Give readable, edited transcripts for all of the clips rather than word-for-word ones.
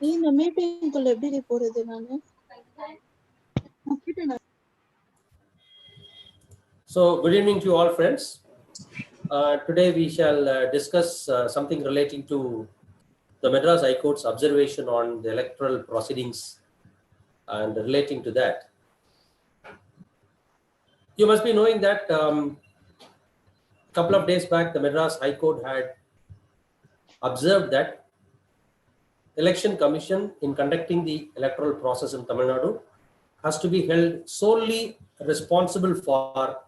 இந்த மீட்டிங்குள்ள எப்படி போறது நானு? So, good evening to all friends. Today we shall discuss something relating to the Madras High Court's observation on the electoral proceedings and relating to that. You must be knowing that couple of days back the Madras High Court had observed that Election Commission in conducting the electoral process in Tamil Nadu has to be held solely responsible for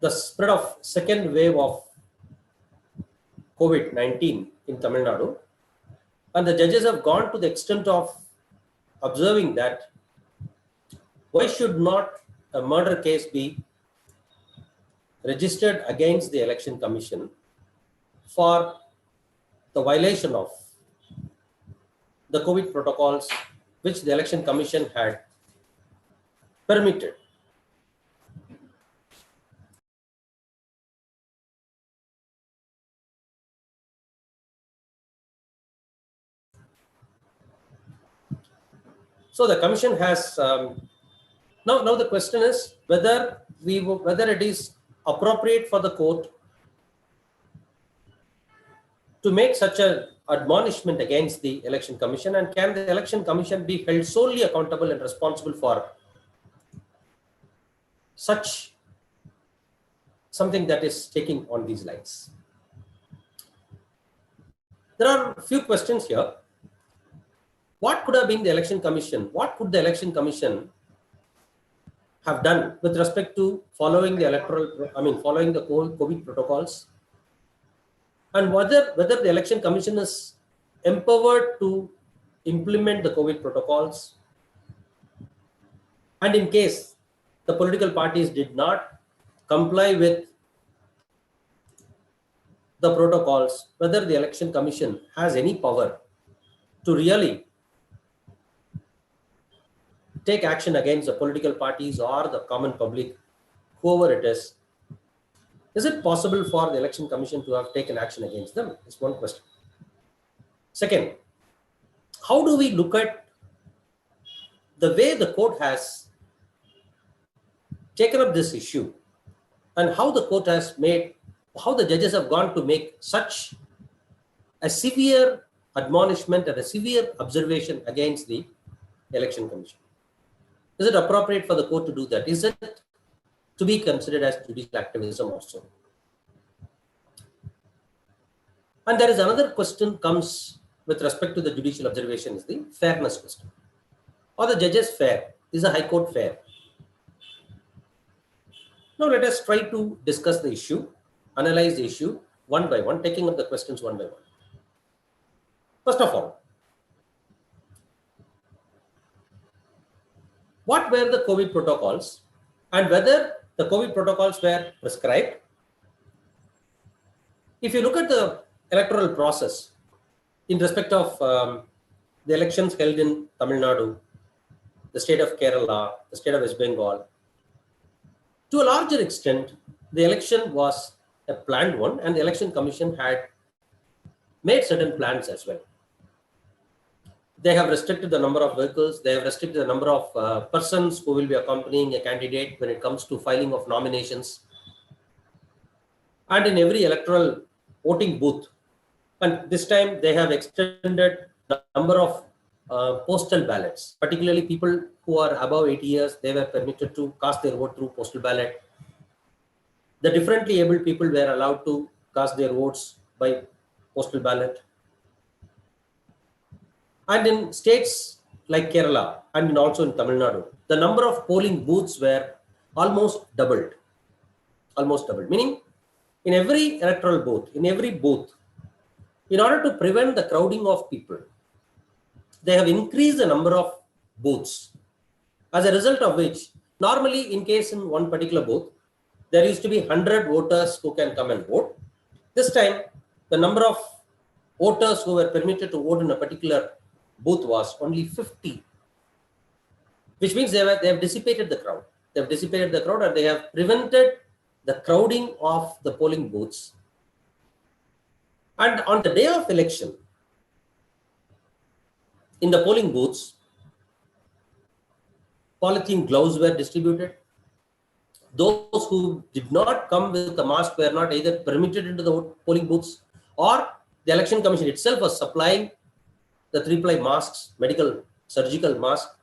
the spread of second wave of COVID-19 in Tamil Nadu, and the judges have gone to the extent of observing that why should not a murder case be registered against the Election Commission for the violation of the COVID protocols which the Election Commission had permitted. So the commission has now the question is whether it is appropriate for the court to make such an admonishment against the Election Commission, and can the Election Commission be held solely accountable and responsible for such something that is taking on these lines. There are a few questions here. What could have been the Election Commission? What could the Election Commission have done with respect to following the following the COVID protocols, and whether the Election Commission is empowered to implement the COVID protocols, and in case the political parties did not comply with the protocols, whether the Election Commission has any power to really take action against the political parties or the common public, whoever it is. Is it possible for the Election Commission to have taken action against them? Is one question. Second, how do we look at the way the court has taken up this issue, and how the court has how the judges have gone to make such a severe admonishment and a severe observation against the Election Commission? Is it appropriate for the court to do that? Is it to be considered as judicial activism also? And there is another question comes with respect to the judicial observation, is the fairness question. Are the judges fair? Is the High Court fair? Now let us try to discuss the issue, analyze the issue one by one, taking up the questions one by one. First of all, what were the COVID protocols, and whether the COVID protocols were prescribed? If you look at the electoral process in respect of the elections held in Tamil Nadu, the state of Kerala, the state of West Bengal, to a larger extent, the election was a planned one, and the Election Commission had made certain plans as well. They have restricted the number of vehicles. They have restricted the number of persons who will be accompanying a candidate when it comes to filing of nominations. And in every electoral voting booth, and this time they have extended the number of postal ballots, particularly people who are above 80 years, they were permitted to cast their vote through postal ballot. The differently abled people were allowed to cast their votes by postal ballot. And in states like Kerala and also in Tamil Nadu, the number of polling booths were almost doubled. Meaning in every electoral booth, in order to prevent the crowding of people, they have increased the number of booths. As a result of which, normally in case in one particular booth, there used to be 100 voters who can come and vote. This time, the number of voters who were permitted to vote in a particular booth was only 50, which means they have dissipated the crowd. They have dissipated the crowd, and they have prevented the crowding of the polling booths. And on the day of election, in the polling booths, polythene gloves were distributed. Those who did not come with a mask were not either permitted into the polling booths, or the election commission itself was supplying the 3-ply masks, medical surgical masks,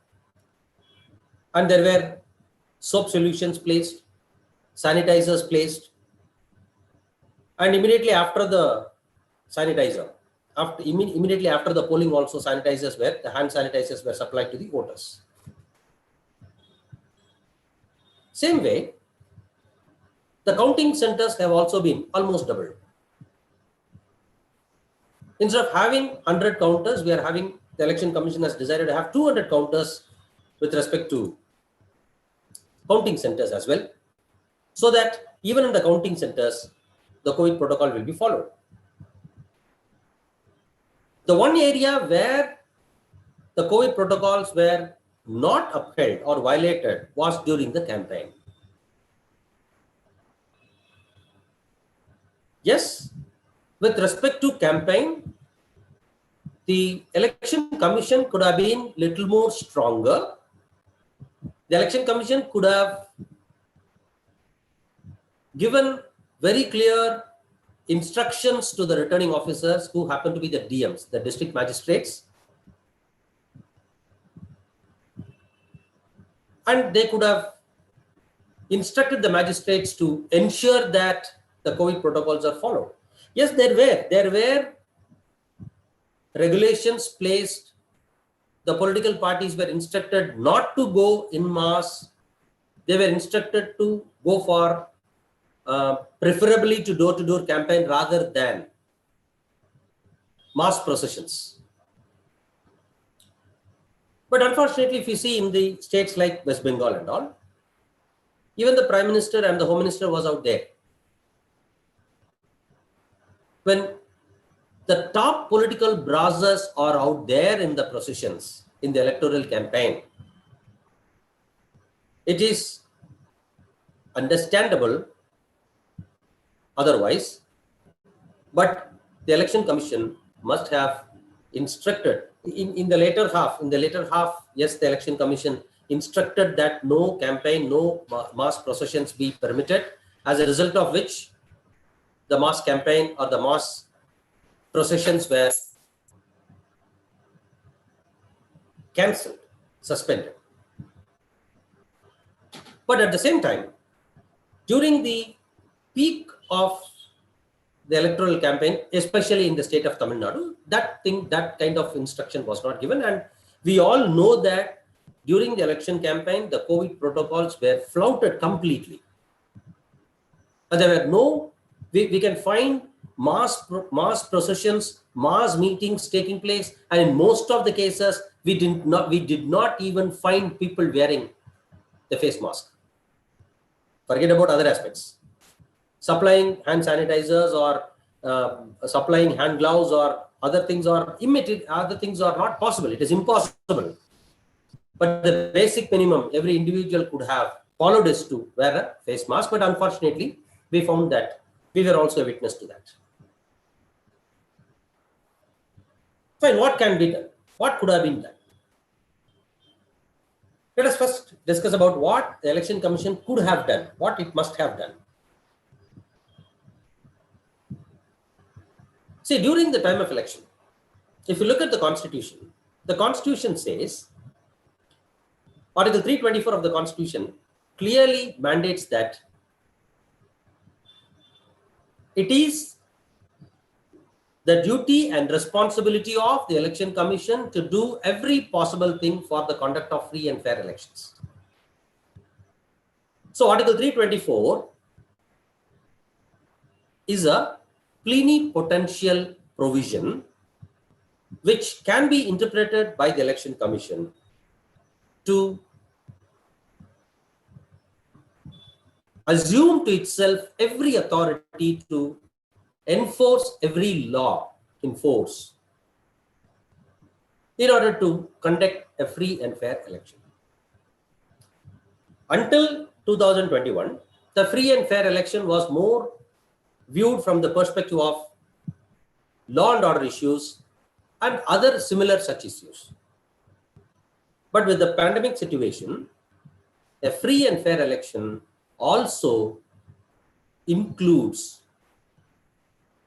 and there were soap solutions placed, sanitizers placed, and immediately after the sanitizer, immediately after the polling also, the hand sanitizers were supplied to the voters. Same way, the counting centers have also been almost doubled. Instead of having 100 counters, the election commission has decided to have 200 counters with respect to counting centers as well, so that even in the counting centers, the COVID protocol will be followed. The one area where the COVID protocols were not upheld or violated was during the campaign. Yes, with respect to campaign, the election commission could have been little more stronger. The election commission could have given very clear instructions to the returning officers, who happen to be the DMs, the district magistrates, and they could have instructed the magistrates to ensure that the COVID protocols are followed. Yes, there were regulations placed. The political parties were instructed not to go in mass. They were instructed to go for preferably to door-to-door campaign rather than mass processions. But unfortunately, if you see in the states like West Bengal and all, even the Prime Minister and the Home Minister was out there. When the top political brasses are out there in the processions, in the electoral campaign, it is understandable otherwise, but the election commission must have instructed in the later half, yes, the election commission instructed that no campaign, no mass processions be permitted, as a result of which the mass campaign or the mass processions were cancelled, suspended. But at the same time, during the peak of the electoral campaign, especially in the state of Tamil Nadu, that kind of instruction was not given. And we all know that during the election campaign, the COVID protocols were flouted completely. And there were no, we can find mass processions, mass meetings taking place, and in most of the cases, we did not even find people wearing the face mask. Forget about other aspects. Supplying hand sanitizers or supplying hand gloves or other things are not possible. It is impossible. But the basic minimum every individual could have followed is to wear a face mask. But unfortunately, we found that we were also a witness to that. Fine, what can be done? What could have been done? Let us first discuss about what the Election Commission could have done, what it must have done. See, during the time of election, if you look at the Constitution says, Article 324 of the Constitution clearly mandates that it is the duty and responsibility of the Election Commission to do every possible thing for the conduct of free and fair elections. So Article 324 is a plenipotential provision which can be interpreted by the Election Commission to assume to itself every authority to enforce every law in force in order to conduct a free and fair election. Until 2021, the free and fair election was more viewed from the perspective of law and order issues and other similar such issues. But with the pandemic situation, a free and fair election also includes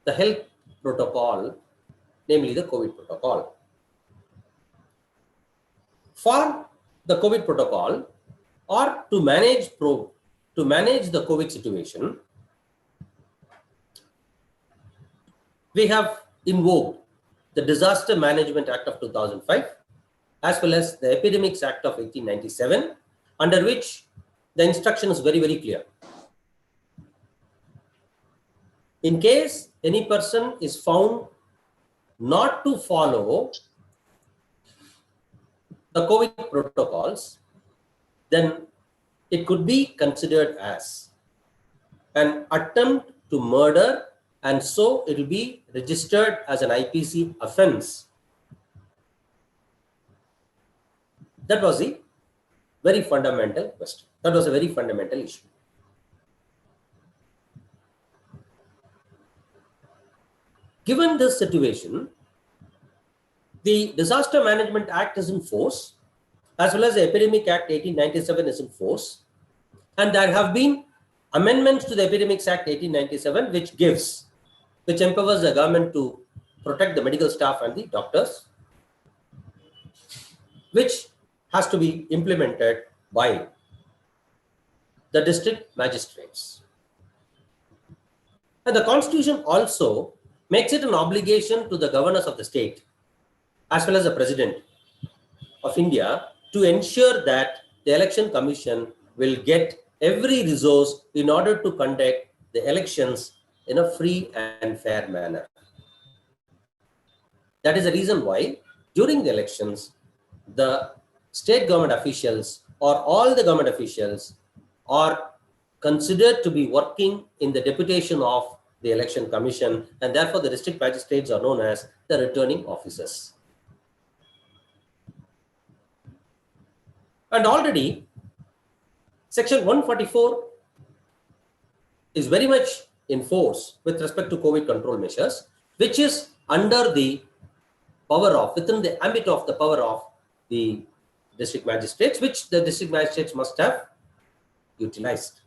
the health protocol, namely the COVID protocol. For the COVID protocol, or to manage the COVID situation, we have invoked the Disaster Management Act of 2005 as well as the Epidemics Act of 1897, under which the instruction is very, very clear. In case any person is found not to follow the COVID protocols, then it could be considered as an attempt to murder, and so it will be registered as an IPC offense. That was the very fundamental question. That was a very fundamental issue. Given this situation, the Disaster Management Act is in force, as well as the Epidemic Act 1897 is in force, and there have been amendments to the Epidemics Act 1897, which empowers the government to protect the medical staff and the doctors, which has to be implemented by the district magistrates. And the Constitution also makes it an obligation to the governors of the state, as well as the President of India, to ensure that the Election Commission will get every resource in order to conduct the elections in a free and fair manner. That is the reason why during the elections, the state government officials or all the government officials are considered to be working in the deputation of the Election Commission, and therefore the district magistrates are known as the returning officers. And already Section 144 is very much in force with respect to COVID control measures, which is under the power of, within the ambit of the power of the district magistrates, which the district magistrates must have utilized.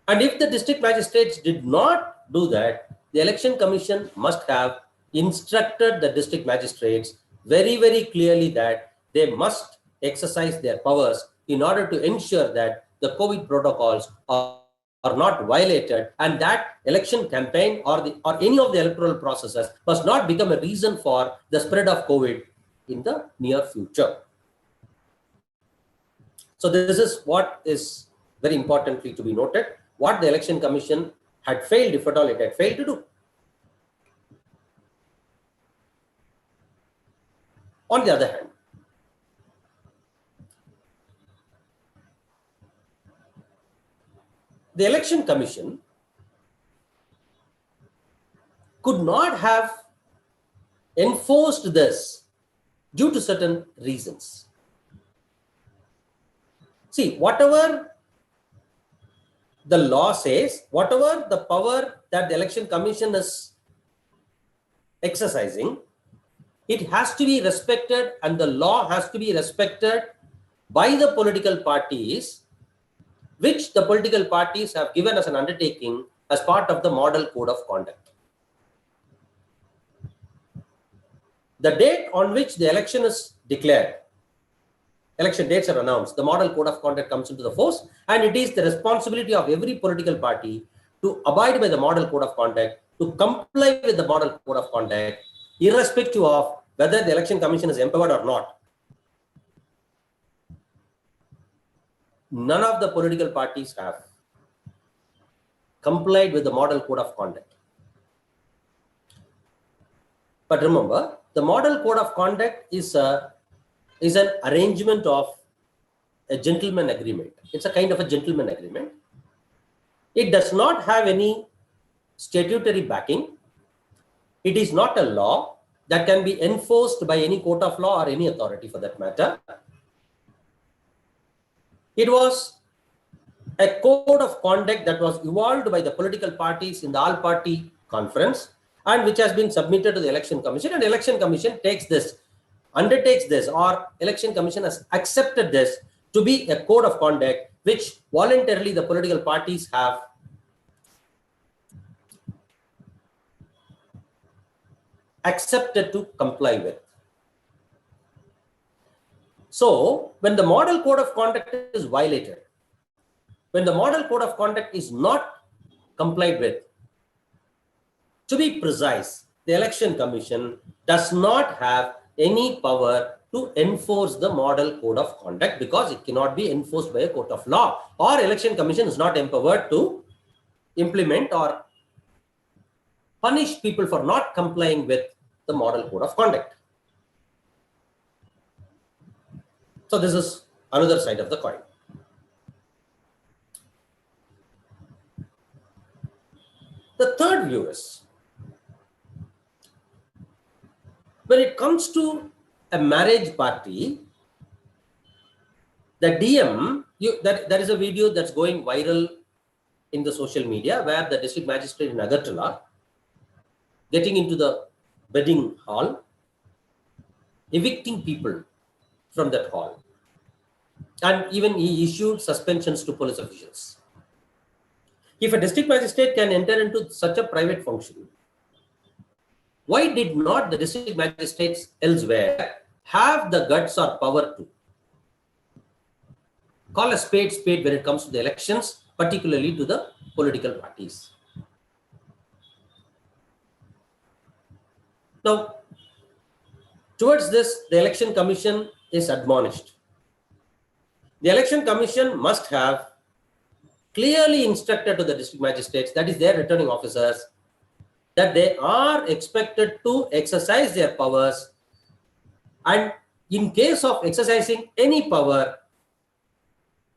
And if the district magistrates did not do that, the Election Commission must have instructed the district magistrates very, very clearly that they must exercise their powers in order to ensure that the COVID protocols are not violated, and that election campaign or any of the electoral processes must not become a reason for the spread of COVID in the near future. So this is what is very importantly to be noted, what the Election Commission had failed, if at all it had failed to do. On the other hand, the Election Commission could not have enforced this due to certain reasons. See, whatever the law says, whatever the power that the Election Commission is exercising, it has to be respected, and the law has to be respected by the political parties, which the political parties have given as an undertaking as part of the Model Code of Conduct. The date on which the election is declared, election dates are announced, the Model Code of Conduct comes into the force, and it is the responsibility of every political party to abide by the Model Code of Conduct, to comply with the Model Code of Conduct, irrespective of whether the Election Commission is empowered or not. None of the political parties have complied with the Model Code of Conduct. But remember, the Model Code of Conduct is an arrangement of a gentleman agreement. It's a kind of a gentleman agreement. It does not have any statutory backing. It is not a law that can be enforced by any court of law or any authority for that matter. It was a code of conduct that was evolved by the political parties in the all-party conference, and which has been submitted to the Election Commission, and the Election Commission takes this undertakes this, or election commission has accepted this to be a code of conduct which voluntarily the political parties have accepted to comply with. So when the model code of conduct is violated, when the model code of conduct is not complied with, to be precise, the election commission does not have any power to enforce the model code of conduct, because it cannot be enforced by a court of law, or election commission is not empowered to implement or punish people for not complying with the model code of conduct. So this is another side of the coin. The third view is, when it comes to a marriage party, the DM, there is a video that's going viral in the social media where the district magistrate in Agartala getting into the wedding hall, evicting people from that hall, and even he issued suspensions to police officials. If a district magistrate can enter into such a private function, why did not the district magistrates elsewhere have the guts or power to call a spade spade when it comes to the elections, particularly to the political parties? Now, towards this, the election commission is admonished. The election commission must have clearly instructed to the district magistrates, that is their returning officers, that they are expected to exercise their powers, and in case of exercising any power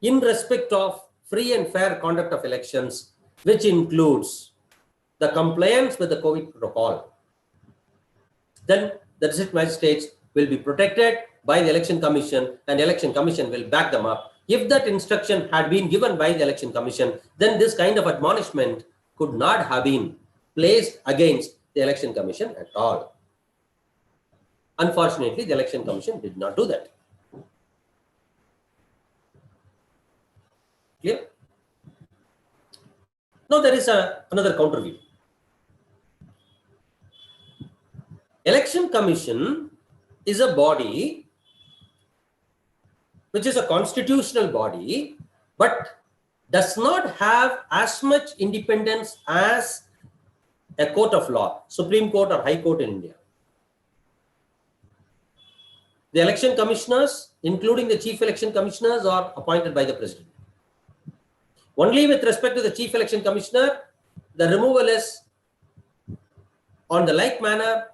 in respect of free and fair conduct of elections, which includes the compliance with the COVID protocol, then the district magistrates will be protected by the election commission, and the election commission will back them up. If that instruction had been given by the election commission, then this kind of admonishment could not have been placed against the election commission at all. Unfortunately, the election commission did not do that. Clear? Now there is another counter view. Election commission is a body which is a constitutional body, but does not have as much independence as a court of law, Supreme Court or High Court in India. The election commissioners, including the chief election commissioners, are appointed by the president. Only with respect to the chief election commissioner, the removal is on the like manner,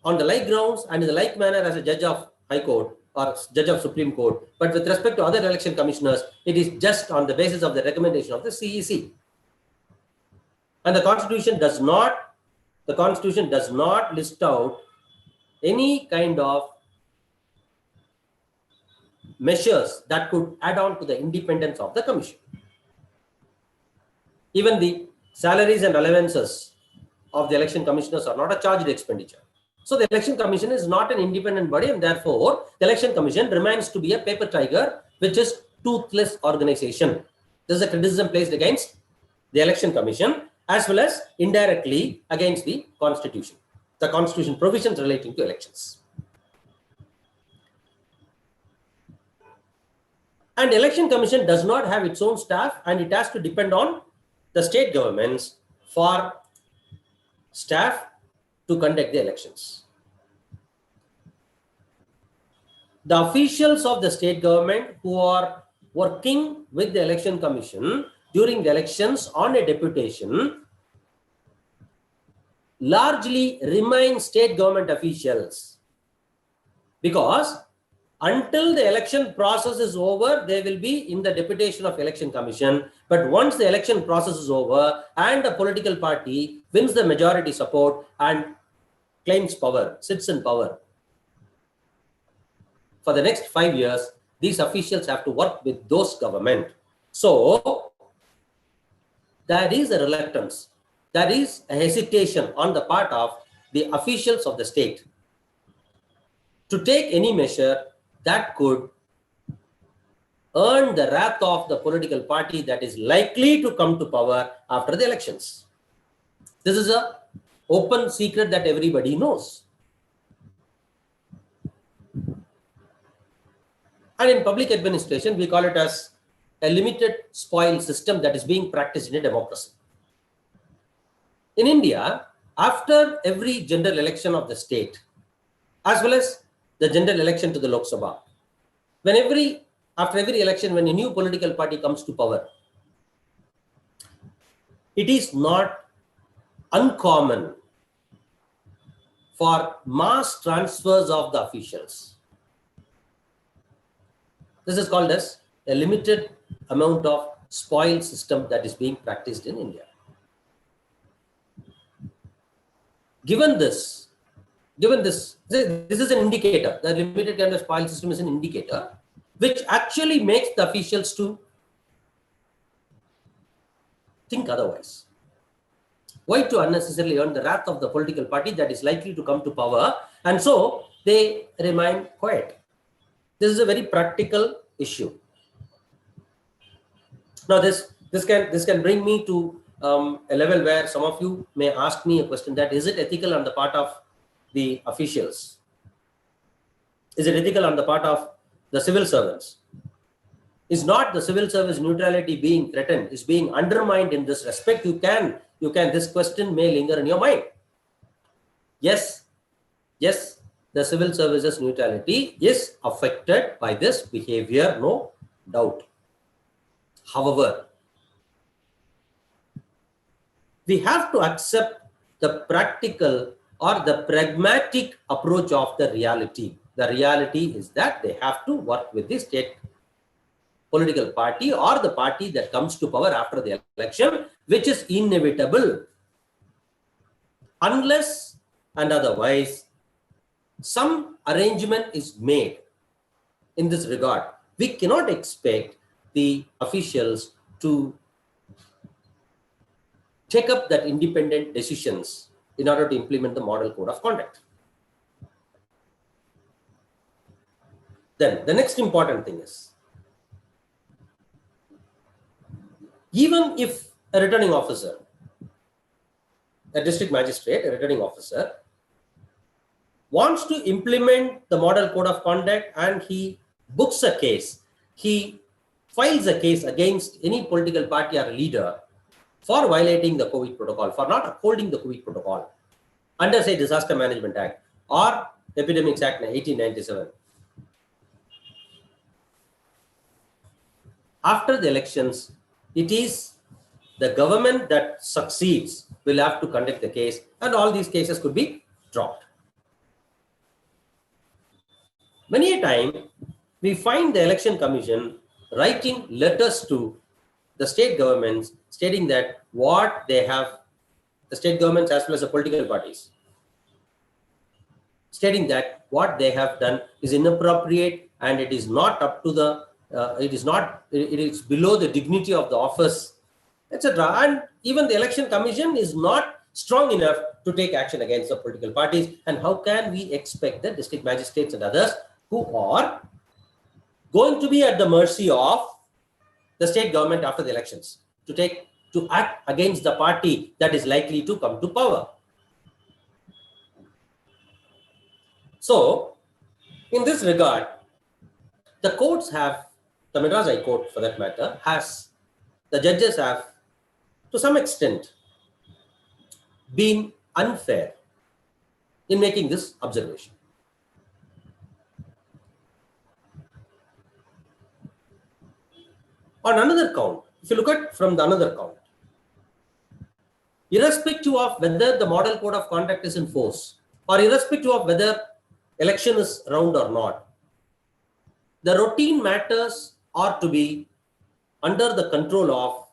on the like grounds, and in the like manner as a judge of High Court or judge of Supreme Court. But with respect to other election commissioners, it is just on the basis of the recommendation of the CEC. And the Constitution does not list out any kind of measures that could add on to the independence of the commission. Even the salaries and allowances of the election commissioners are not a charged expenditure. So the election commission is not an independent body, and therefore the election commission remains to be a paper tiger, which is toothless organization. This is a criticism placed against the election commission, as well as indirectly against the constitution provisions relating to elections. And election commission does not have its own staff, and it has to depend on the state governments for staff to conduct the elections. The officials of the state government who are working with the election commission during the elections on a deputation largely remain state government officials, because until the election process is over, they will be in the deputation of election commission. But once the election process is over and a political party wins the majority support and claims power, sits in power, for the next 5 years, these officials have to work with those government. So there is a reluctance, there is a hesitation on the part of the officials of the state to take any measure that could earn the wrath of the political party that is likely to come to power after the elections. This is an open secret that everybody knows. And in public administration, we call it as a limited spoil system that is being practiced in a democracy. In India, after every general election of the state, as well as the general election to the Lok Sabha, after every election, when a new political party comes to power, it is not uncommon for mass transfers of the officials. This is called as a limited amount of spoil system that is being practiced in India. Given this, this is an indicator. The limited kind of spoil system is an indicator which actually makes the officials to think otherwise. Why to unnecessarily earn the wrath of the political party that is likely to come to power, and so they remain quiet. This is a very practical issue. Now, this can bring me to a level where some of you may ask me a question: that is it ethical on the part of the officials? Is it ethical on the part of the civil servants? Is not the civil service neutrality being threatened? Is being undermined in this respect? You can. This question may linger in your mind. Yes. The civil services neutrality is affected by this behavior, no doubt. However, we have to accept the practical or the pragmatic approach of the reality. The reality is that they have to work with the state political party or the party that comes to power after the election, which is inevitable. Unless and otherwise some arrangement is made in this regard, we cannot expect the officials to take up that independent decisions in order to implement the model code of conduct. Then the next important thing is, even if a returning officer, a district magistrate, a returning officer, wants to implement the model code of conduct and he books a case, he files a case against any political party or leader for violating the COVID protocol, for not upholding the COVID protocol under, say, Disaster Management Act or Epidemics Act 1897. After the elections, it is the government that succeeds will have to conduct the case, and all these cases could be dropped. Many a time, we find the Election Commission writing letters to the state governments stating that what they have, the state governments as well as the political parties, stating that what they have done is inappropriate and it is not up to the, it is below the dignity of the office, etc. And even the Election Commission is not strong enough to take action against the political parties. And how can we expect the district magistrates and others who are going to be at the mercy of the state government after the elections to act against the party that is likely to come to power? So, in this regard, the courts have, the Madras High Court for that matter, the judges have to some extent been unfair in making this observation. On another count, if you look at from the another count, irrespective of whether the model code of conduct is in force or irrespective of whether election is round or not, the routine matters are to be under the control of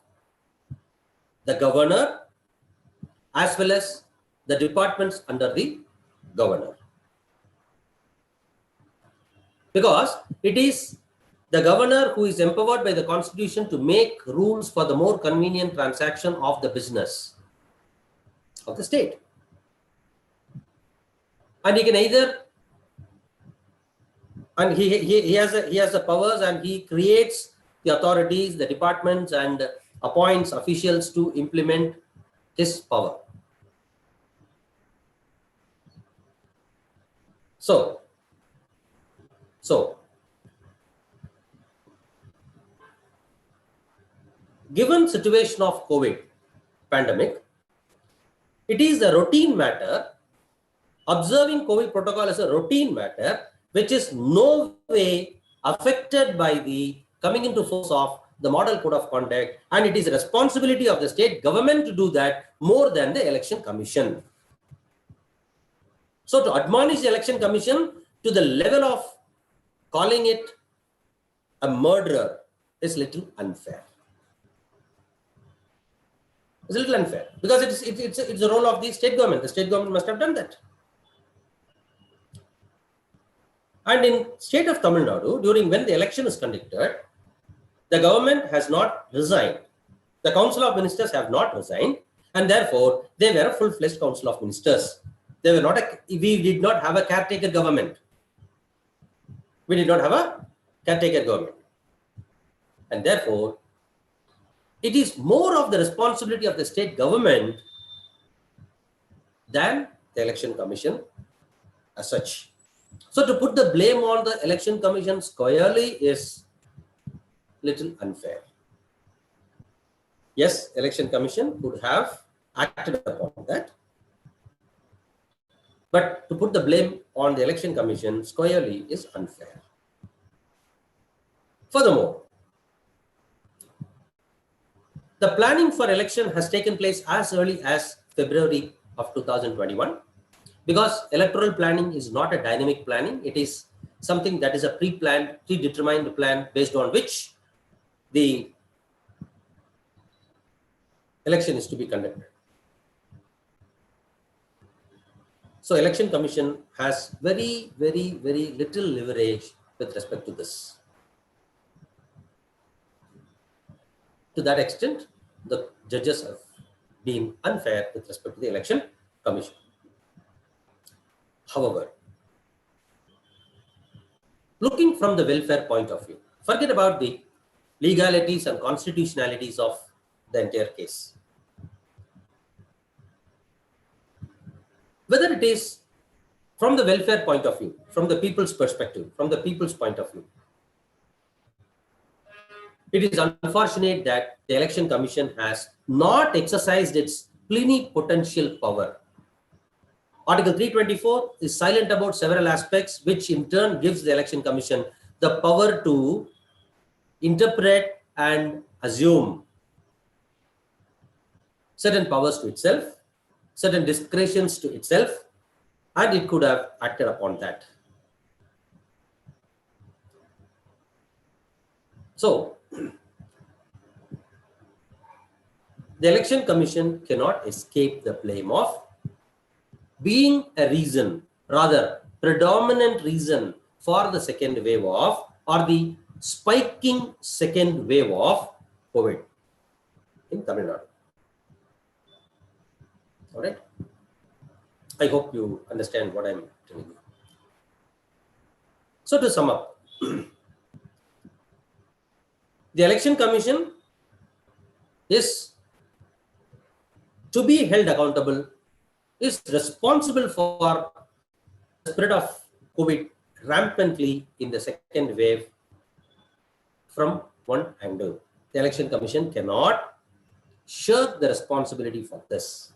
the governor as well as the departments under the governor. Because it is the governor who is empowered by the constitution to make rules for the more convenient transaction of the business of the state. And he can either And he has the powers, and he creates the authorities, the departments, and appoints officials to implement his power. So given situation of COVID pandemic, it is a routine matter. Observing COVID protocol is a routine matter, which is no way affected by the coming into force of the model code of conduct, and it is a responsibility of the state government to do that more than the election commission. So to admonish the election commission to the level of calling it a murderer is little unfair. It's a little unfair because it's the role of the state government. The state government must have done that. And in state of Tamil Nadu, during when the election is conducted, the government has not resigned. The Council of Ministers have not resigned, and therefore they were a full-fledged Council of Ministers. They were not we did not have a caretaker government. We did not have a caretaker government. And therefore, it is more of the responsibility of the state government than the election commission as such. So to put the blame on the election commission squarely is little unfair. Yes, election commission could have acted upon that, but to put the blame on the election commission squarely is unfair. Furthermore, the planning for election has taken place as early as February of 2021, because electoral planning is not a dynamic planning. It is something that is a pre-planned, predetermined plan based on which the election is to be conducted. So election commission has very, very, very little leverage with respect to this. To that extent, the judges have been unfair with respect to the election commission. However, looking from the welfare point of view, forget about the legalities and constitutionalities of the entire case. Whether it is from the welfare point of view, from the people's perspective, from the people's point of view, it is unfortunate that the election commission has not exercised its plenipotential power. Article 324 is silent about several aspects, which in turn gives the election commission the power to interpret and assume certain powers to itself, certain discretions to itself, and it could have acted upon that. So, the election commission cannot escape the blame of being a reason, rather predominant reason for the second wave of, or the spiking second wave of COVID in Tamil Nadu. All right. I hope you understand what I'm telling you. So to sum up, the election commission is to be held accountable, is responsible for the spread of COVID rampantly in the second wave from one angle. The election commission cannot shirk the responsibility for this.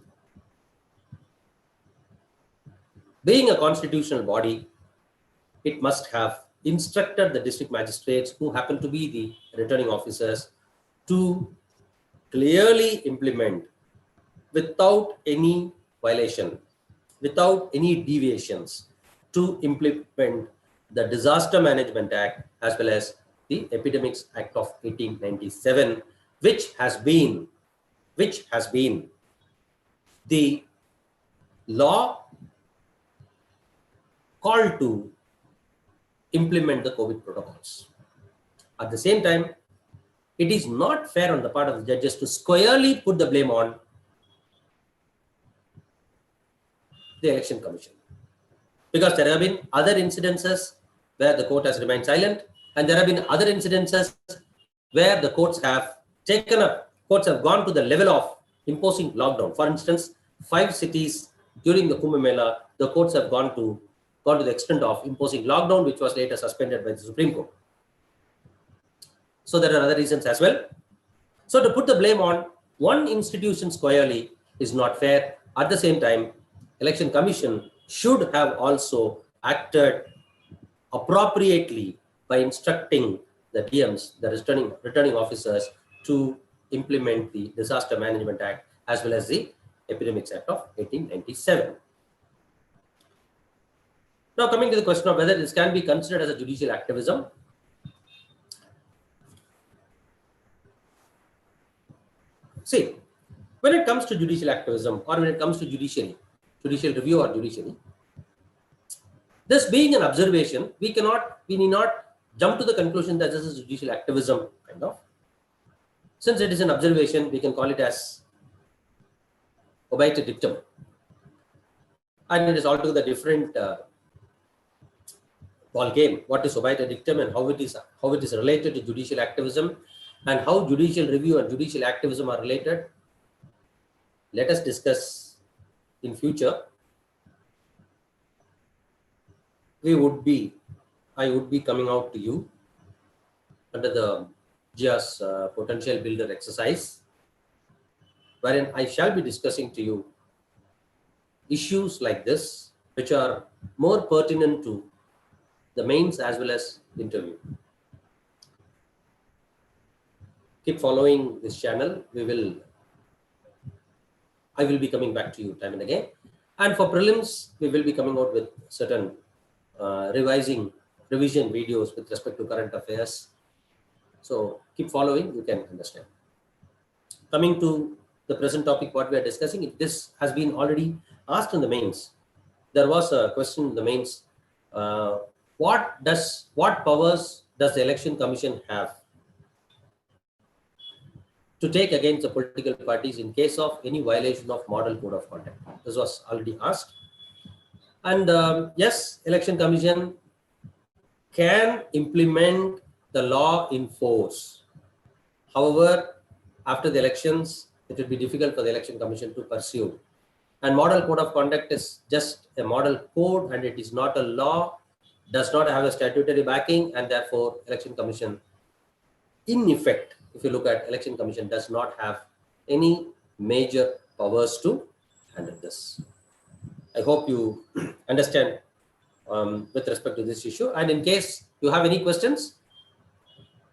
Being a constitutional body, it must have instructed the district magistrates, who happen to be the returning officers, to clearly implement without any violation, without any deviations, to implement the Disaster Management Act as well as the Epidemics Act of 1897, which has been the law called to implement the COVID protocols. At the same time, it is not fair on the part of the judges to squarely put the blame on the election commission, because there have been other incidences where the court has remained silent, and there have been other incidences where the courts have gone to the level of imposing lockdown. For instance, 5 cities during the Kumbh Mela, the courts have gone to the extent of imposing lockdown, which was later suspended by the Supreme Court. So there are other reasons as well. So to put the blame on one institution squarely is not fair. At the same time, Election Commission should have also acted appropriately by instructing the DMs, the returning officers, to implement the Disaster Management Act as well as the Epidemics Act of 1897. Now coming to the question of whether this can be considered as a judicial activism. See, when it comes to judicial activism, or when it comes to judicial review or judiciary, this being an observation, we need not jump to the conclusion that this is judicial activism, kind of. Since it is an observation, we can call it as obiter dictum. And it is altogether different ball game. What is obiter dictum and how it is related to judicial activism, and how judicial review and judicial activism are related. Let us discuss in future. I would be coming out to you under the GIA's potential builder exercise, wherein I shall be discussing to you issues like this, which are more pertinent to the mains as well as interview. Keep following this channel. I will be coming back to you time and again. And for prelims, we will be coming out with certain revision videos with respect to current affairs. So keep following, you can understand. Coming to the present topic, what we are discussing, this has been already asked in the mains. There was a question in the mains. What powers does the Election Commission have to take against the political parties in case of any violation of Model Code of Conduct? This was already asked. And yes, Election Commission can implement the law in force. However, after the elections, it will be difficult for the Election Commission to pursue. And Model Code of Conduct is just a model code, and it is not a law, does not have a statutory backing, and therefore Election Commission, in effect, if you look at Election Commission, does not have any major powers to handle this. I hope you understand with respect to this issue. And in case you have any questions,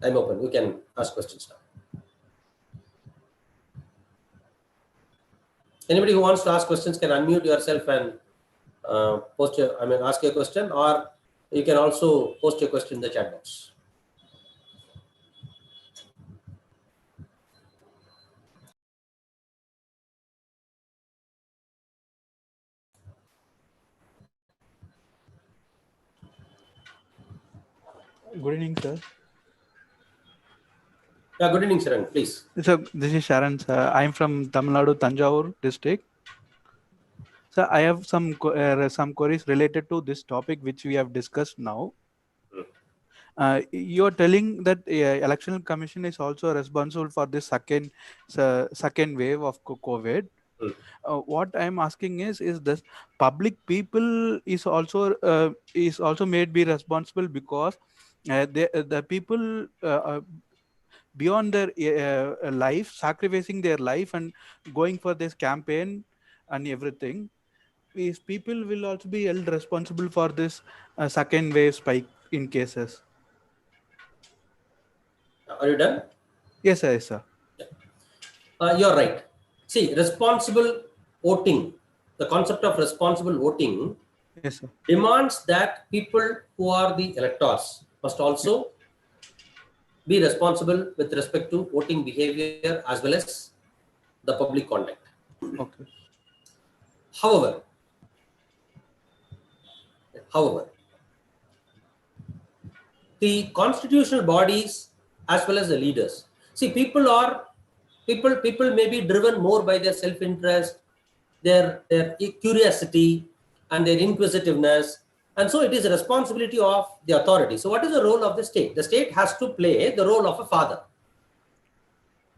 I'm open. You can ask questions now. Anybody who wants to ask questions can unmute yourself and ask your question, or you can also post your question in the chat box. Good evening, sir. Yeah, good evening, Sharan. Please. So this is Sharan, sir. I'm from Tamil Nadu, Tanjavur district. So I have some queries related to this topic which we have discussed now. You're telling that Election Commission is also responsible for the second wave of COVID. What I'm asking is this public people is also made be responsible because the people beyond their life, sacrificing their life and going for this campaign and everything, these people will also be held responsible for this second wave spike in cases. Are you done? Yes, sir. Yes, sir. You're right. See, responsible voting, the concept of responsible voting, yes, sir, demands that people who are the electors must also be responsible with respect to voting behavior as well as the public conduct. Okay. However, the constitutional bodies as well as the leaders, see, people may be driven more by their self-interest, their curiosity and their inquisitiveness, And so it is a responsibility of the authority. So what is the role of the state? The state has to play the role of a father.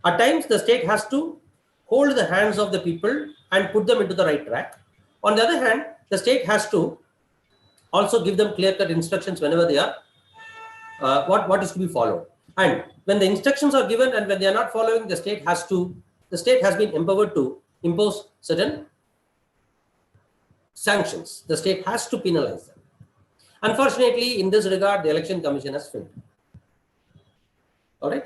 At times, the state has to hold the hands of the people and put them into the right track. On the other hand, the state has to also give them clear-cut instructions whenever they are what is to be followed. And when the instructions are given and when they are not following, the state has been empowered to impose certain sanctions. The state has to penalize them. Unfortunately, in this regard, the Election Commission has failed. All right.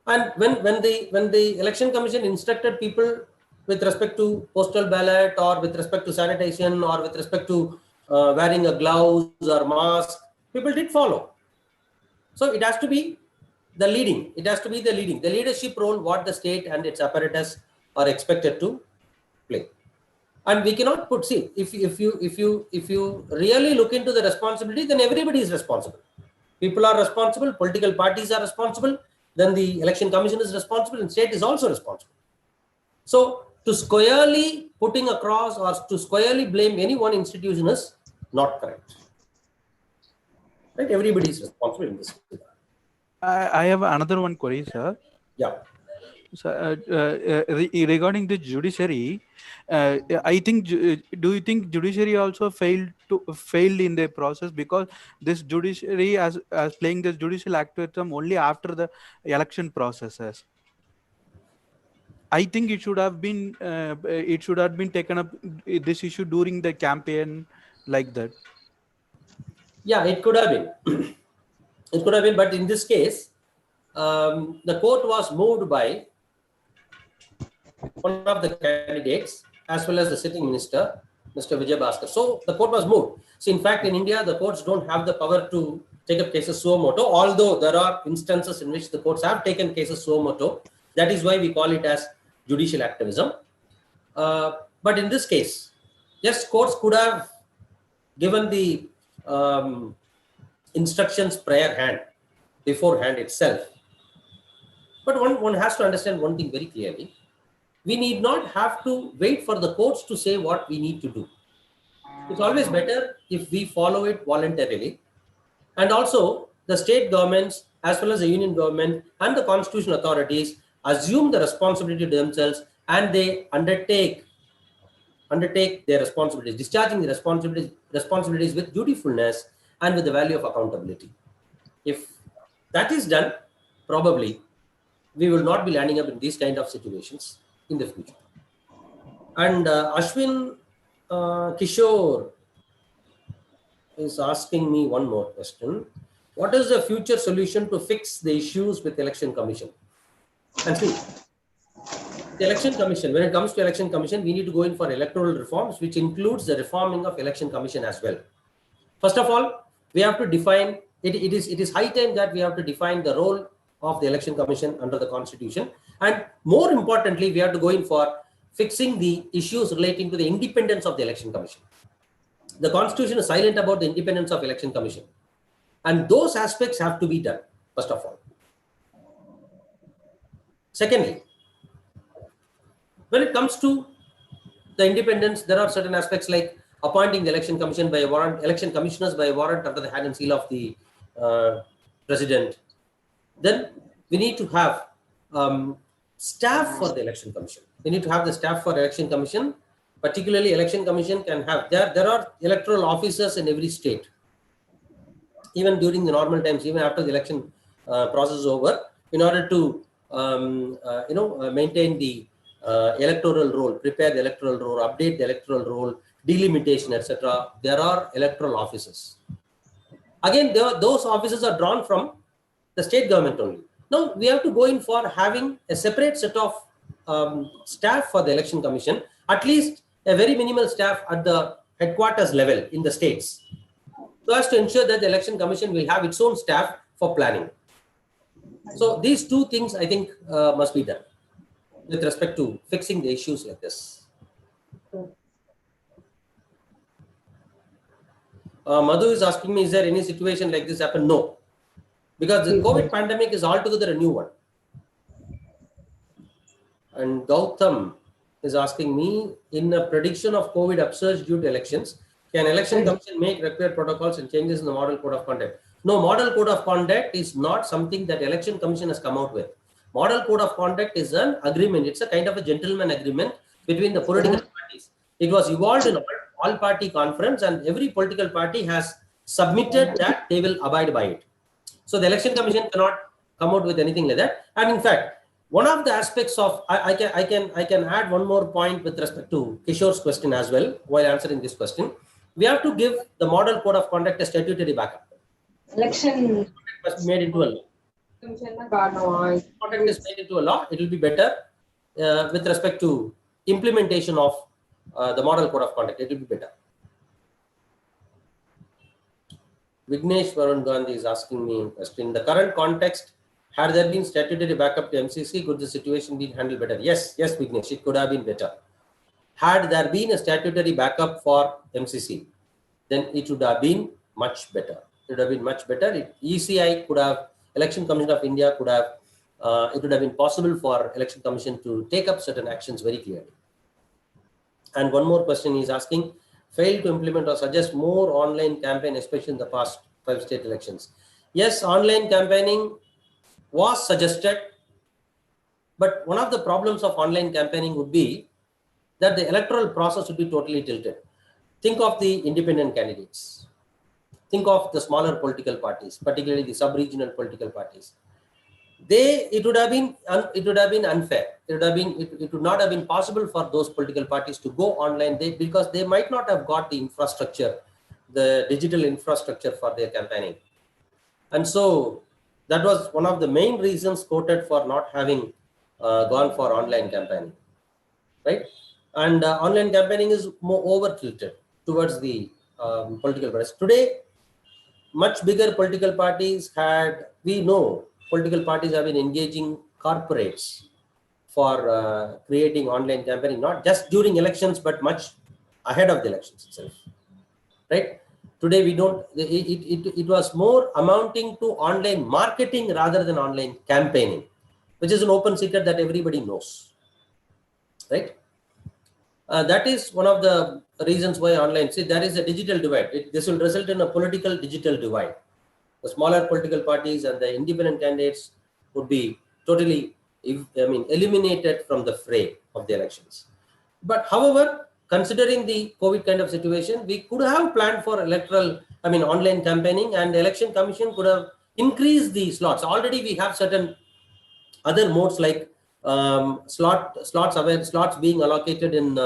And when the Election Commission instructed people with respect to postal ballot or with respect to sanitation or with respect to wearing a gloves or mask, people did follow. So it has to be the leading. It has to be the leadership role what the state and its apparatus are expected to play. And we cannot if you really look into the responsibility, then everybody is responsible. People are responsible, political parties are responsible, then the Election Commission is responsible, and state is also responsible. So to squarely putting across or to squarely blame any one institution is not correct. Right? Everybody is responsible in this regard. I have another one query, sir. Yeah. So, regarding the judiciary, I think, do you think judiciary also failed in the process, because this judiciary as playing this judicial activism only after the election processes? I think it should have been taken up, this issue during the campaign, like that. Yeah, it could have been. It could have been, but in this case, the court was moved by one of the candidates as well as the sitting minister, Mr. Vijay Bhaskar. So the court was moved. So in fact, in India, the courts don't have the power to take up cases suo moto, although there are instances in which the courts have taken cases suo moto. That is why we call it as judicial activism. But in this case, yes, courts could have given the instructions beforehand itself. But one has to understand one thing very clearly. We need not have to wait for the courts to say what we need to do. It's always better if we follow it voluntarily. And also, the state governments, as well as the union government and the constitutional authorities, assume the responsibility to themselves and they undertake their responsibilities, discharging the responsibilities with dutifulness and with the value of accountability. If that is done, probably we will not be landing up in these kind of situations in the future. And Ashwin Kishore is asking me one more question. What is the future solution to fix the issues with Election Commission? And see, the Election Commission, when it comes to Election Commission, we need to go in for electoral reforms, which includes the reforming of Election Commission as well. First of all, we have to define, it is high time that we have to define the role of the Election Commission under the Constitution. And more importantly, we have to go in for fixing the issues relating to the independence of the Election Commission. The Constitution is silent about the independence of Election Commission. And those aspects have to be done, first of all. Secondly, when it comes to the independence, there are certain aspects like appointing the Election Commission by a warrant, election commissioners by a warrant under the hand and seal of the president. Then we need to have staff for the Election Commission. We need to have the staff for Election Commission. Particularly, Election Commission can have, there are electoral officers in every state. Even during the normal times, even after the election process is over, in order to maintain the electoral roll, prepare the electoral roll, update the electoral roll, delimitation, etc. There are electoral officers. Again, those officers are drawn from the state government only. Now, we have to go in for having a separate set of staff for the Election Commission, at least a very minimal staff at the headquarters level in the states, so as to ensure that the Election Commission will have its own staff for planning. So these two things, I think, must be done with respect to fixing the issues like this. Madhu is asking me, is there any situation like this happen? No, because the COVID pandemic is altogether a new one. And Gautam is asking me, in a prediction of COVID upsurge due to elections, Can election commission make required protocols and changes in the model code of conduct? No, model code of conduct is not something that election commission has come out with. Model code of conduct is an agreement. It's a kind of a gentleman agreement between the political parties. It was evolved in all party conference, and every political party has submitted that they will abide by it. So the election commission cannot come out with anything like that. And in fact, one of the aspects of I can add one more point with respect to Kishore's question as well while answering this question. We have to give the model code of conduct a statutory backup. Election must be made into a law. Conduct is made into a law. It will be better with respect to implementation of the model code of conduct. It will be better. Vignesh Varun Gandhi is asking me a question. In the current context, had there been statutory backup to MCC, could the situation be handled better? Yes, Vignesh, it could have been better. Had there been a statutory backup for MCC, then it would have been much better. It would have been much better. ECI could have, Election Commission of India could have, it would have been possible for Election Commission to take up certain actions very clearly. And one more question he is asking, failed to implement or suggest more online campaign, especially in the past 5 state elections. Yes, online campaigning was suggested, but one of the problems of online campaigning would be that the electoral process would be totally tilted. Think of the independent candidates. Think of the smaller political parties, particularly the sub-regional political parties. It would have been unfair. It would not have been possible for those political parties to go online because they might not have got the infrastructure, the digital infrastructure for their campaigning. And so that was one of the main reasons quoted for not having gone for online campaigning, right? And online campaigning is more over tilted towards the political parties. Today, much bigger political parties we know political parties have been engaging corporates for creating online campaigning, not just during elections, but much ahead of the elections itself, right? Today, we don't, it was more amounting to online marketing rather than online campaigning, which is an open secret that everybody knows, right? That is one of the reasons why online, see, there is a digital divide. This will result in a political digital divide. The smaller political parties and the independent candidates would be totally, eliminated from the fray of the elections. But however, considering the COVID kind of situation, we could have planned for online campaigning, and the Election Commission could have increased the slots. Already we have certain other modes like slots being allocated in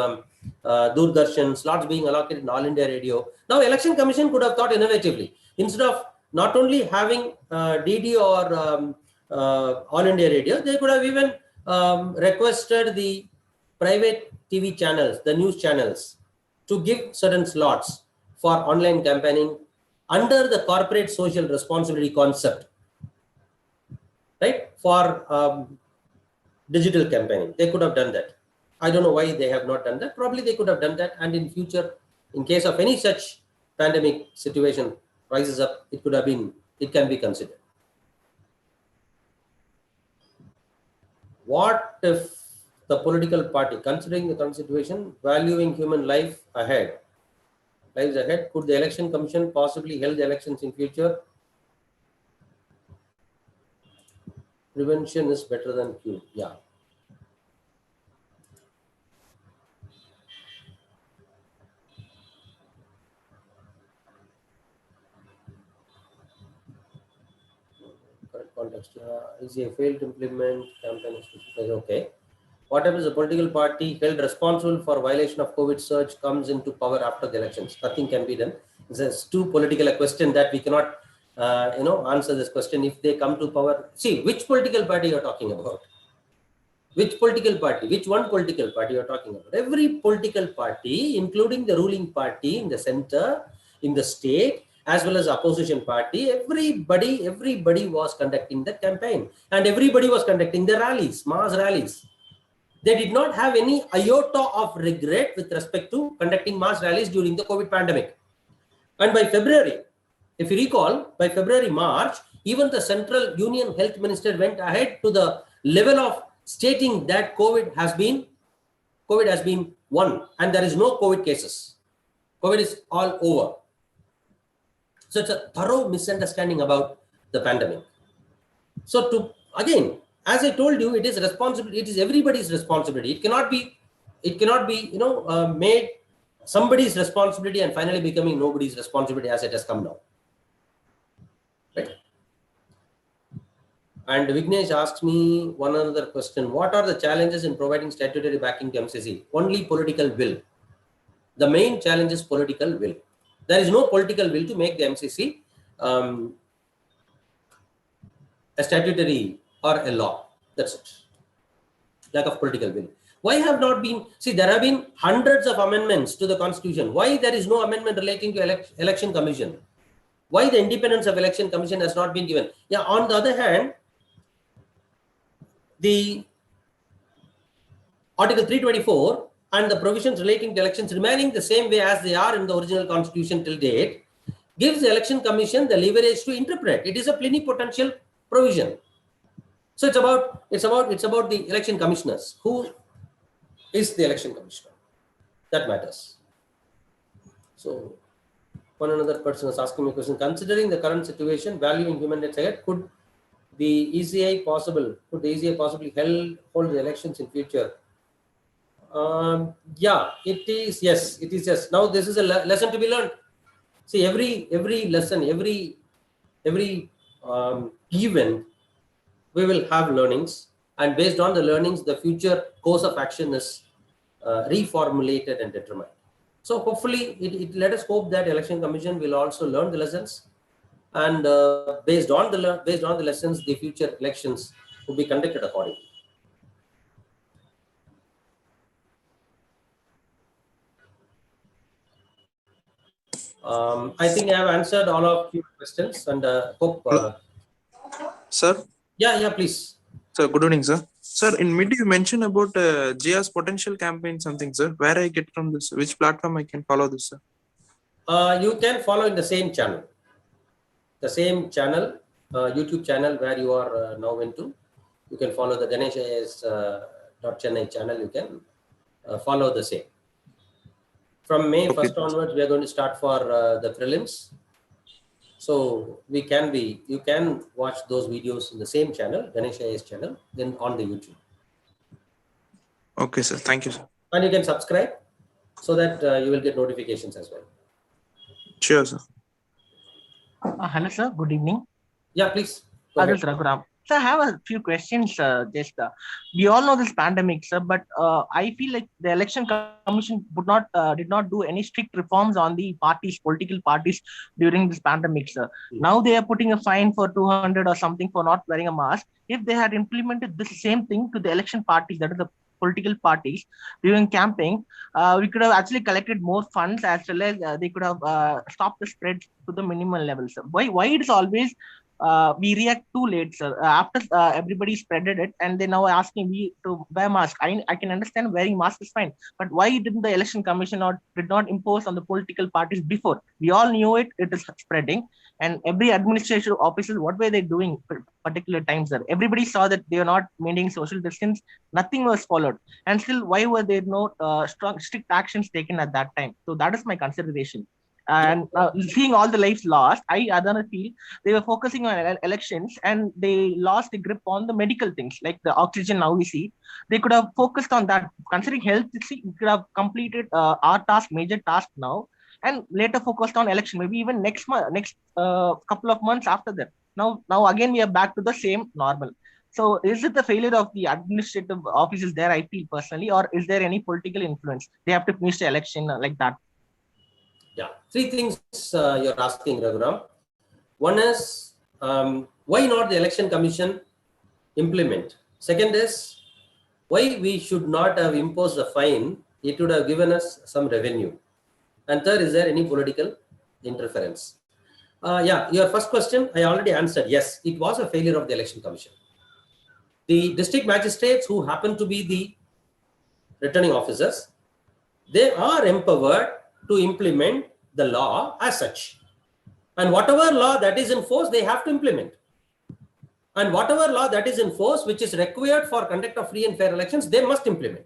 Doordarshan, slots being allocated in All India Radio. Now, Election Commission could have thought innovatively. Instead of not only having DD or All India Radio, they could have even requested the private TV channels, the news channels, to give certain slots for online campaigning under the corporate social responsibility concept, right? For digital campaigning. They could have done that. I don't know why they have not done that. Probably they could have done that, and in future, in case of any such pandemic situation rises up, it can be considered. What if the political party, considering the current situation, valuing human lives ahead, could the Election Commission possibly held the elections in future? Prevention is better than cure. Yeah. Correct context. Is a failed to implement campaign? Okay. What happens? The political party held responsible for violation of COVID surge comes into power after the elections. Nothing can be done. This is too political a question that we cannot, answer this question. If they come to power, see which political party you are talking about. Which political party? Which one political party you are talking about? Every political party, including the ruling party in the center, in the state, as well as opposition party, everybody was conducting the campaign, and everybody was conducting the rallies, mass rallies. They did not have any iota of regret with respect to conducting mass rallies during the COVID pandemic. And by February, if you recall, by February, March, even the Central Union Health Minister went ahead to the level of stating that COVID has been won, and there is no COVID cases. COVID is all over. So it's a thorough misunderstanding about the pandemic. So again, as I told you, it is responsibility. It is everybody's responsibility. It cannot be made somebody's responsibility and finally becoming nobody's responsibility as it has come now. Right? And Vignesh asks me one another question. What are the challenges in providing statutory backing to MCC? Only political will. The main challenge is political will. There is no political will to make the MCC a statutory or a law. That's it. Lack of political will. Why have not been, see, there have been hundreds of amendments to the constitution. Why there is no amendment relating to election commission? Why the independence of election commission has not been given? Yeah, on the other hand, the Article 324 and the provisions relating to elections remaining the same way as they are in the original constitution till date gives the election commission the leverage to interpret. It is a plenipotential provision. So it's about the election commissioners. Who is the election commissioner? That matters. So one another person is asking me a question. Considering the current situation, valuing human rights ahead, could the ECI possibly hold the elections in future? Yeah, it is. Yes, it is. Yes. Now this is a lesson to be learned. See, every lesson, every event, we will have learnings, and based on the learnings, the future course of action is reformulated and determined. So hopefully, let us hope that Election Commission will also learn the lessons, and based on the lessons, the future elections will be conducted accordingly. I think I have answered all of your questions, and hope. Sir? Yeah, please. Sir, good evening, sir. Sir, in mid you mentioned about GIA's potential campaign something, sir. Where I get from this? Which platform I can follow this, sir? You can follow in the same channel. The same channel, YouTube channel where you are now into. You can follow the Ganesh IAS .Chennai channel. You can follow the same. From May 1st onwards, we are going to start for the prelims. So you can watch those videos in the same channel, Ganesh IAS channel, then on the YouTube. Okay, sir. Thank you, sir. And you can subscribe so that you will get notifications as well. Sure, sir. Hello, sir. Good evening. Yeah, please. Adil Raghuram. So I have a few questions. We all know this pandemic, sir, but I feel like the election commission did not do any strict reforms on the political parties during this pandemic, sir. Now they are putting a fine for 200 or something for not wearing a mask. If they had implemented this same thing to the election parties, that is the political parties during campaign, we could have actually collected more funds, as well as they could have stopped the spread to the minimal level, sir. Why it is always we react too late, sir? After everybody spreaded it, and they now asking me to wear mask. I can understand wearing mask is fine, but why didn't the election commission did not impose on the political parties before? We all knew it is spreading, and every administrative officers, what were they doing particular times, sir? Everybody saw that they are not maintaining social distance. Nothing was followed, and still, why were there no strict actions taken at that time? So that is my consideration. And seeing all the lives lost, I feel they were focusing on elections, and they lost the grip on the medical things like the oxygen. Now we see they could have focused on that. Considering health, we could have completed our major task now, and later focused on election. Maybe even next couple of months after that. Now again we are back to the same normal. So is it the failure of the administrative offices there? I feel personally, or is there any political influence? They have to finish the election like that. Yeah, three things you're asking, Raghuram. One is why not the election commission implement? Second is why we should not have imposed a fine. It would have given us some revenue. And third, is there any political interference? Yeah, your first question I already answered. Yes, it was a failure of the election commission. The district magistrates, who happen to be the returning officers, they are empowered to implement the law as such, and whatever law that is in force, they have to implement, and whatever law that is in force which is required for conduct of free and fair elections, they must implement.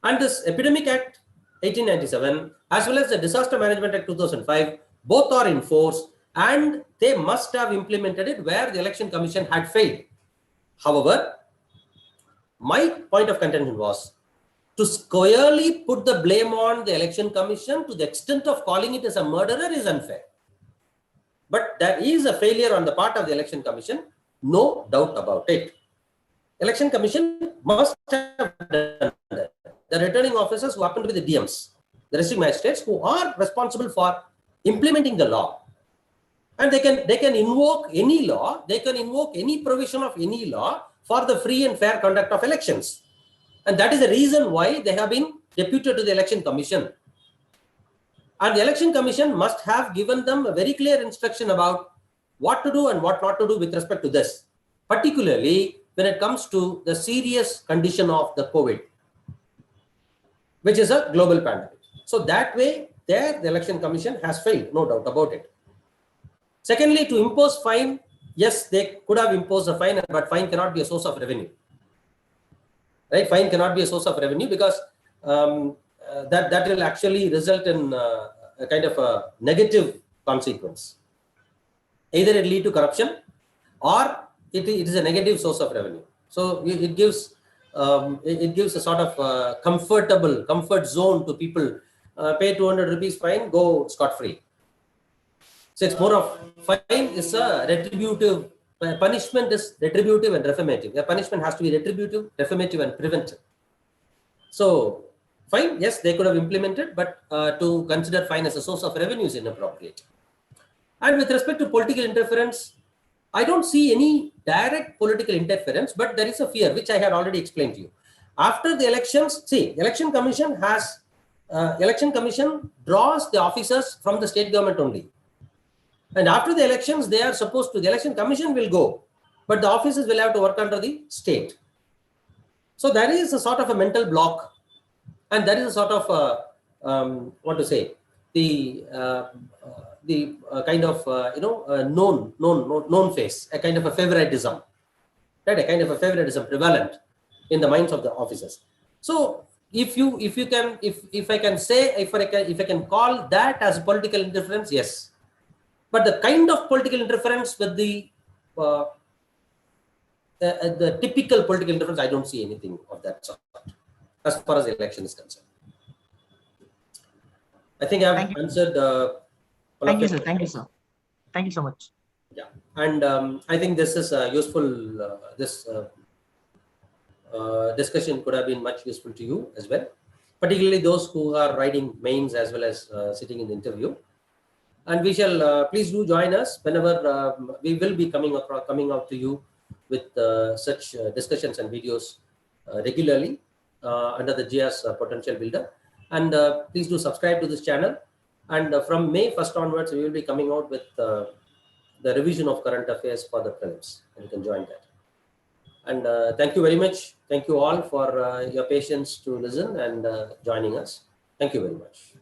And this epidemic act 1897 as well as the Disaster Management Act 2005, both are in force and they must have implemented it where the Election Commission had failed. However, my point of contention was to squarely put the blame on the Election Commission to the extent of calling it as a murderer is unfair. But there is a failure on the part of the Election Commission, no doubt about it. Election Commission must have done that. The returning officers who happen to be the DMs, the district magistrates who are responsible for implementing the law. And they can invoke any law, they can invoke any provision of any law for the free and fair conduct of elections. And that is the reason why they have been deputed to the Election Commission. And the Election Commission must have given them a very clear instruction about what to do and what not to do with respect to this, particularly when it comes to the serious condition of the COVID, which is a global pandemic. So that way, there the Election Commission has failed, no doubt about it. Secondly, to impose fine, yes, they could have imposed a fine, but fine cannot be a source of revenue. Right? Fine cannot be a source of revenue because that will actually result in a kind of a negative consequence. Either it lead to corruption or it is a negative source of revenue. So it gives a sort of comfort zone to people. Pay 200 rupees fine, go scot-free. So it's more of fine is a retributive, punishment is retributive and reformative. The punishment has to be retributive, reformative and preventive. So fine, yes, they could have implemented, but to consider fine as a source of revenue is inappropriate. And with respect to political interference, I don't see any direct political interference, but there is a fear, which I had already explained to you. After the elections, see, Election Commission draws the officers from the state government only. And after the elections, they are supposed to, the Election Commission will go, but the officers will have to work under the state. So there is a sort of a mental block, and there is a sort of kind of known face, a kind of a favoritism, right? A kind of a favoritism prevalent in the minds of the officers. So if I can call that as political interference, yes. But the kind of political interference with the typical political interference, I don't see anything of that sort as far as the election is concerned. I think I've answered. Thank you, sir. Thank you, sir. Thank you so much. Yeah, and I think this is useful. This discussion could have been much useful to you as well, particularly those who are writing mains as well as sitting in the interview. And we shall please do join us whenever we will be coming out to you with such discussions and videos regularly under the GS Potential Builder. And please do subscribe to this channel. And from May 1st onwards, we will be coming out with the revision of current affairs for the prelims, and you can join that. And thank you very much. Thank you all for your patience to listen and joining us. Thank you very much.